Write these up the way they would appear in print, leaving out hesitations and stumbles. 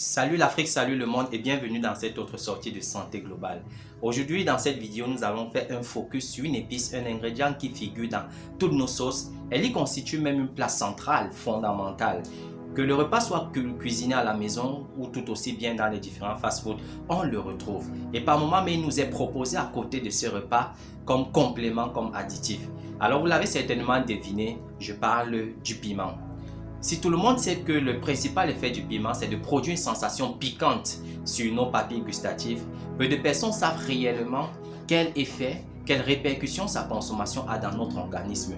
Salut l'Afrique, salut le monde et bienvenue dans cette autre sortie de santé globale. Aujourd'hui, dans cette vidéo, nous allons faire un focus sur une épice, un ingrédient qui figure dans toutes nos sauces. Elle y constitue même une place centrale, fondamentale. Que le repas soit cuisiné à la maison ou tout aussi bien dans les différents fast-foods, on le retrouve. Et par moments, mais il nous est proposé à côté de ce repas comme complément, comme additif. Alors vous l'avez certainement deviné, je parle du piment. Si tout le monde sait que le principal effet du piment, c'est de produire une sensation piquante sur nos papilles gustatives, peu de personnes savent réellement quel effet, quelle répercussion sa consommation a dans notre organisme.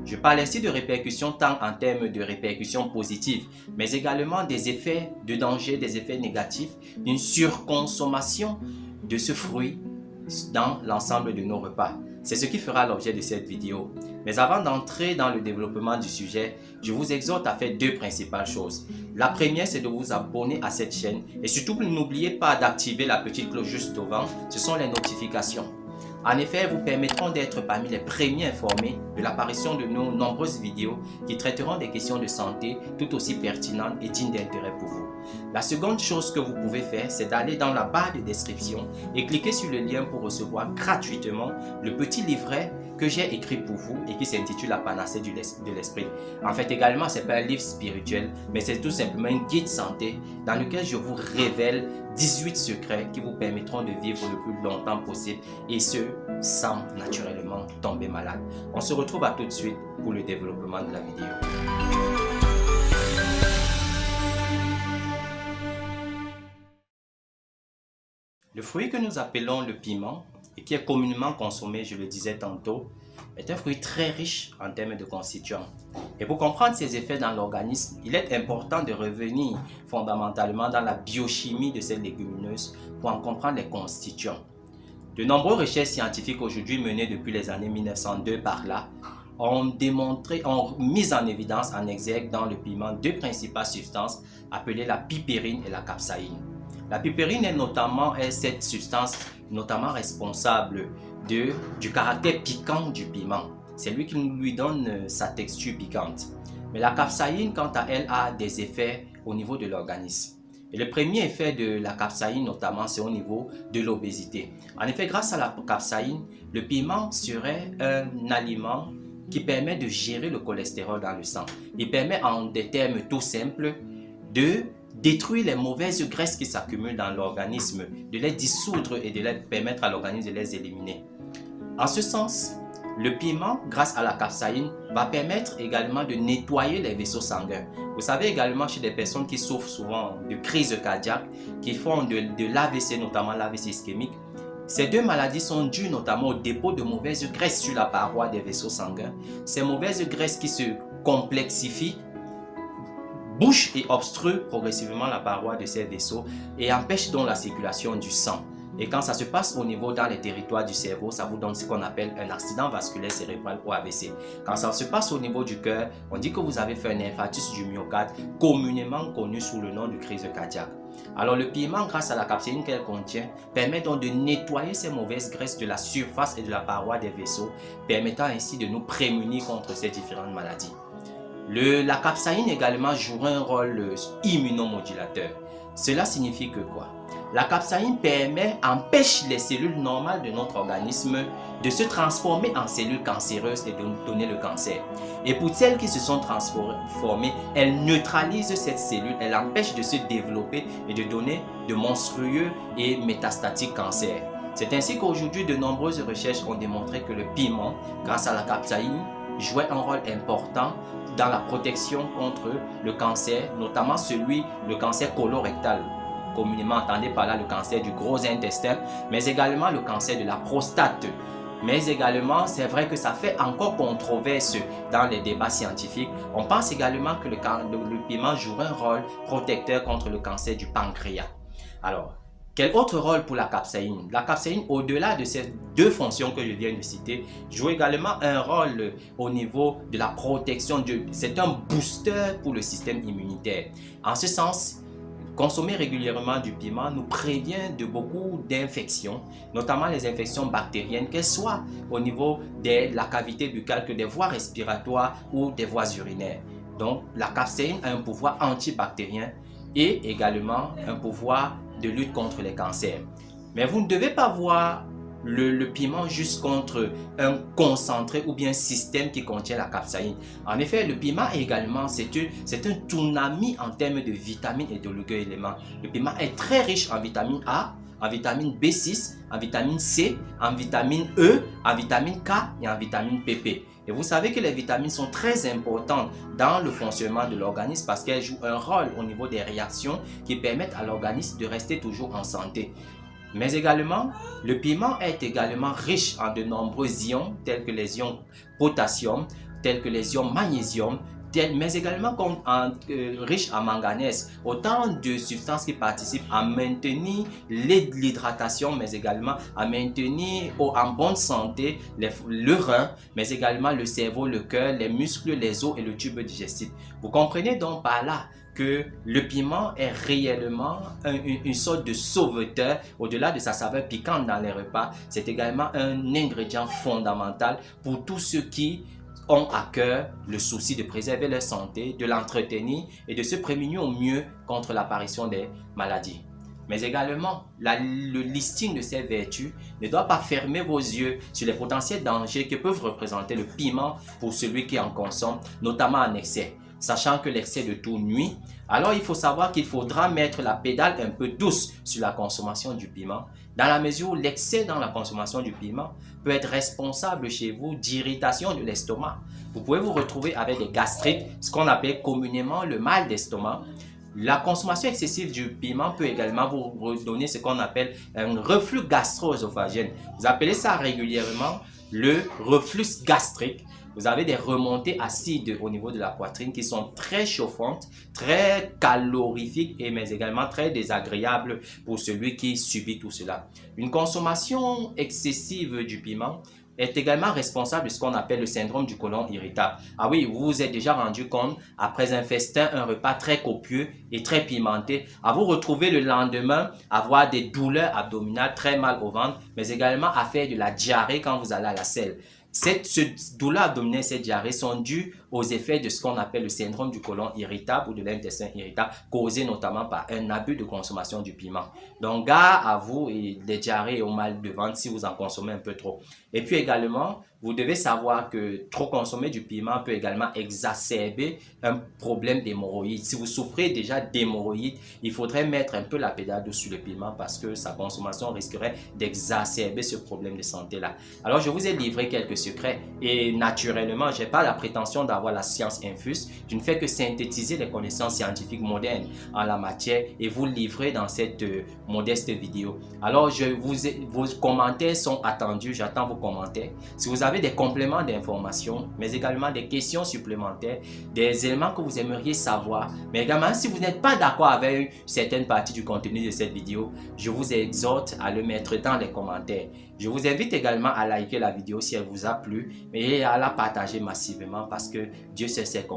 Je parle ici de répercussions tant en termes de répercussions positives, mais également des effets de danger, des effets négatifs, d'une surconsommation de ce fruit dans l'ensemble de nos repas. C'est ce qui fera l'objet de cette vidéo. Mais avant d'entrer dans le développement du sujet, je vous exhorte à faire deux principales choses. La première, c'est de vous abonner à cette chaîne et surtout n'oubliez pas d'activer la petite cloche juste devant, ce sont les notifications. En effet, elles vous permettront d'être parmi les premiers informés de l'apparition de nos nombreuses vidéos qui traiteront des questions de santé tout aussi pertinentes et dignes d'intérêt pour vous. La seconde chose que vous pouvez faire, c'est d'aller dans la barre de description et cliquer sur le lien pour recevoir gratuitement le petit livret que j'ai écrit pour vous et qui s'intitule La panacée de l'esprit. En fait, également, ce n'est pas un livre spirituel, mais c'est tout simplement un guide santé dans lequel je vous révèle 18 secrets qui vous permettront de vivre le plus longtemps possible et ce, sans naturellement tomber malade. On se retrouve à tout de suite pour le développement de la vidéo. Le fruit que nous appelons le piment et qui est communément consommé, je le disais tantôt, est un fruit très riche en termes de constituants. Et pour comprendre ses effets dans l'organisme, il est important de revenir fondamentalement dans la biochimie de cette légumineuse pour en comprendre les constituants. De nombreuses recherches scientifiques aujourd'hui menées depuis les années 1902 par là ont mis en évidence, en exergue dans le piment deux principales substances appelées la pipérine et la capsaïne. La pipérine est cette substance notamment responsable du caractère piquant du piment. C'est lui qui lui donne sa texture piquante. Mais la capsaïne, quant à elle, a des effets au niveau de l'organisme. Et le premier effet de la capsaïne, notamment, c'est au niveau de l'obésité. En effet, grâce à la capsaïne, le piment serait un aliment qui permet de gérer le cholestérol dans le sang. Il permet, en des termes tout simples, de détruire les mauvaises graisses qui s'accumulent dans l'organisme, de les dissoudre et de permettre à l'organisme de les éliminer. En ce sens, le piment, grâce à la capsaïne, va permettre également de nettoyer les vaisseaux sanguins. Vous savez également chez des personnes qui souffrent souvent de crises cardiaques, qui font de l'AVC, notamment l'AVC ischémique, ces deux maladies sont dues notamment au dépôt de mauvaises graisses sur la paroi des vaisseaux sanguins. Ces mauvaises graisses qui se complexifient, bouche et obstrue progressivement la paroi de ces vaisseaux et empêche donc la circulation du sang. Et quand ça se passe au niveau dans les territoires du cerveau, ça vous donne ce qu'on appelle un accident vasculaire cérébral ou AVC. Quand ça se passe au niveau du cœur, on dit que vous avez fait un infarctus du myocarde, communément connu sous le nom de crise cardiaque. Alors le piment, grâce à la capsaïne qu'elle contient, permet donc de nettoyer ces mauvaises graisses de la surface et de la paroi des vaisseaux, permettant ainsi de nous prémunir contre ces différentes maladies. La capsaïne également joue un rôle immunomodulateur. Cela signifie que quoi? La capsaïne empêche les cellules normales de notre organisme de se transformer en cellules cancéreuses et de nous donner le cancer. Et pour celles qui se sont transformées, elle neutralise cette cellule, elle empêche de se développer et de donner de monstrueux et métastatiques cancers. C'est ainsi qu'aujourd'hui, de nombreuses recherches ont démontré que le piment, grâce à la capsaïne, jouait un rôle important dans la protection contre le cancer, notamment le cancer colorectal, communément entendu par là le cancer du gros intestin, mais également le cancer de la prostate. Mais également, c'est vrai que ça fait encore controverse dans les débats scientifiques. On pense également que le piment joue un rôle protecteur contre le cancer du pancréas. Alors, quel autre rôle pour la capsaïne? La capsaïne, au-delà de ces deux fonctions que je viens de citer, joue également un rôle au niveau de la protection. C'est un booster pour le système immunitaire. En ce sens, consommer régulièrement du piment nous prévient de beaucoup d'infections, notamment les infections bactériennes, qu'elles soient au niveau de la cavité buccale, que des voies respiratoires ou des voies urinaires. Donc, la capsaïne a un pouvoir antibactérien et également un pouvoir de lutte contre les cancers. Mais vous ne devez pas voir le piment juste contre un concentré ou bien un système qui contient la capsaïne. En effet, le piment également, c'est un tsunami en termes de vitamines et d'oligo-éléments. Le piment est très riche en vitamine A, en vitamine B6, en vitamine C, en vitamine E, en vitamine K et en vitamine PP. Et vous savez que les vitamines sont très importantes dans le fonctionnement de l'organisme parce qu'elles jouent un rôle au niveau des réactions qui permettent à l'organisme de rester toujours en santé. Mais également, le piment est également riche en de nombreux ions tels que les ions potassium, tels que les ions magnésium, mais également riche en manganèse. Autant de substances qui participent à maintenir l'hydratation, mais également à maintenir en bonne santé le rein, mais également le cerveau, le cœur, les muscles, les os et le tube digestif. Vous comprenez donc par là que le piment est réellement une sorte de sauveteur. Au-delà de sa saveur piquante dans les repas, c'est également un ingrédient fondamental pour tous ceux qui ont à cœur le souci de préserver leur santé, de l'entretenir et de se prémunir au mieux contre l'apparition des maladies. Mais également, le listing de ces vertus ne doit pas fermer vos yeux sur les potentiels dangers que peuvent représenter le piment pour celui qui en consomme, notamment en excès. Sachant que l'excès de tout nuit, alors il faut savoir qu'il faudra mettre la pédale un peu douce sur la consommation du piment, dans la mesure où l'excès dans la consommation du piment peut être responsable chez vous d'irritation de l'estomac. Vous pouvez vous retrouver avec des gastrites, ce qu'on appelle communément le mal d'estomac. La consommation excessive du piment peut également vous donner ce qu'on appelle un reflux gastro-œsophagien. Vous appelez ça régulièrement le reflux gastrique. Vous avez des remontées acides au niveau de la poitrine qui sont très chauffantes, très calorifiques mais également très désagréables pour celui qui subit tout cela. Une consommation excessive du piment est également responsable de ce qu'on appelle le syndrome du côlon irritable. Ah oui, vous vous êtes déjà rendu compte, après un festin, un repas très copieux et très pimenté, à vous retrouver le lendemain, avoir des douleurs abdominales, très mal au ventre, mais également à faire de la diarrhée quand vous allez à la selle. Cette douleur abdominale, cette diarrhée sont dues aux effets de ce qu'on appelle le syndrome du côlon irritable ou de l'intestin irritable, causé notamment par un abus de consommation du piment. Donc, gare à vous et les diarrhées et au mal de ventre si vous en consommez un peu trop. Et puis également, vous devez savoir que trop consommer du piment peut également exacerber un problème d'hémorroïdes. Si vous souffrez déjà d'hémorroïdes, il faudrait mettre un peu la pédale dessus le piment parce que sa consommation risquerait d'exacerber ce problème de santé-là. Alors, je vous ai livré quelques secrets et naturellement, je n'ai pas la prétention d'avoir la science infuse. Je ne fais que synthétiser les connaissances scientifiques modernes en la matière et vous livrer dans cette modeste vidéo. Alors, vos commentaires sont attendus. J'attends vos commentaires. Si vous avez des compléments d'informations, mais également des questions supplémentaires, des éléments que vous aimeriez savoir, mais également si vous n'êtes pas d'accord avec certaines parties du contenu de cette vidéo, je vous exhorte à le mettre dans les commentaires. Je vous invite également à liker la vidéo si elle vous a plu et à la partager massivement parce que Dieu sait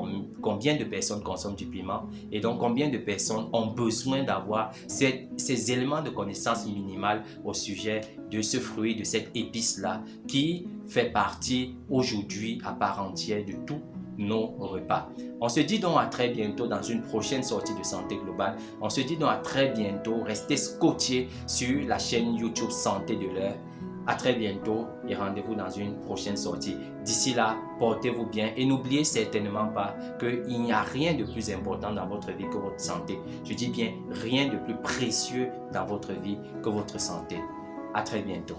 combien de personnes consomment du piment et donc combien de personnes ont besoin d'avoir ces éléments de connaissance minimale au sujet de ce fruit, de cette épice-là qui fait partie aujourd'hui à part entière de tous nos repas. On se dit donc à très bientôt dans une prochaine sortie de Santé Globale. On se dit donc à très bientôt. Restez scotchés sur la chaîne YouTube Santé de l'heure. À très bientôt et rendez-vous dans une prochaine sortie. D'ici là, portez-vous bien et n'oubliez certainement pas qu'il n'y a rien de plus important dans votre vie que votre santé. Je dis bien rien de plus précieux dans votre vie que votre santé. À très bientôt.